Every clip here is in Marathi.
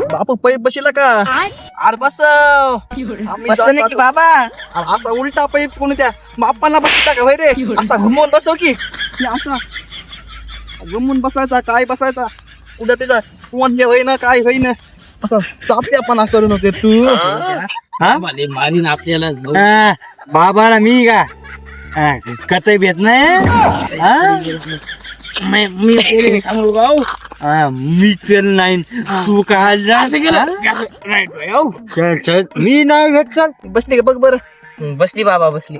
बापू पै बशीला का अरे बस बसले की बाबा असा उलटा पैप कोणी त्या बाप्पाला बसता का होय रे असा घुमवून बसव की हे असा घुमून बसायचा काय बसायचा उद्या त्याचा कोण हे होईना काय होईना असं चापट्यापणा करू नको तू मारीन आपल्याला बाबाला मी का कतई भेट नाही मी केलं नाही तू काय मी नाही भेट बसली का बघ बरं बसली बाबा बसली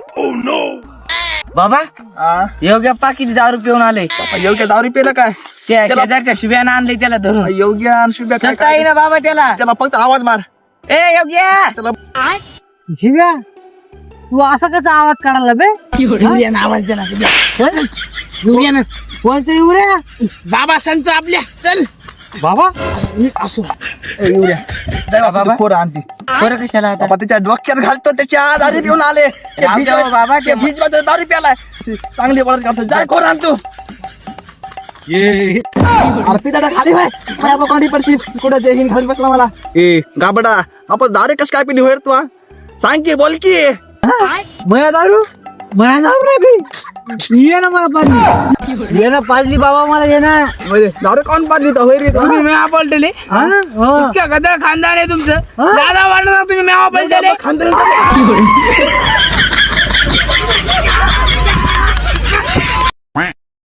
बाबा योग्य पा किती दारू पिऊन आले योग्य दारू पेला काय त्या शेजारच्या शिव्यानं आणले त्याला धरून योग्य आणि शुभ्या काय चलता येईना बाबा त्याला त्याला फक्त आवाज मार ए योग्य त्याला शिव्या तू असा कसा आवाज काढायला बे आवाज दिला कोणचं येऊ रे बाबा संच आपल्या चल बाबा असो येऊया बाबा खोर आणते बरं कशाला बाबा त्याच्या डोक्यात घालतो त्याच्या दारी पिऊन आले बाबा ते बीच मध्ये दारी प्यालाय चांगली पडत काढतो जाय कोण आणतो अरे दादा खाली भाई माझ्या कोणी पडशी कुठे जय हिंद खाली बसला मला ए गाबडा आपण दारू कस काय पिली होय रे तू सांग की बोल की मया दारू रे भी ये ना मला पाजली ये ना पाजली बाबा मला ये ना दारू कोण पाजली तर होय रे तुम्ही मेवा पलटले इतक्या गदर खानदान आहे तुमचं दादा वाढणार तुम्ही मेवा पलटले खानदान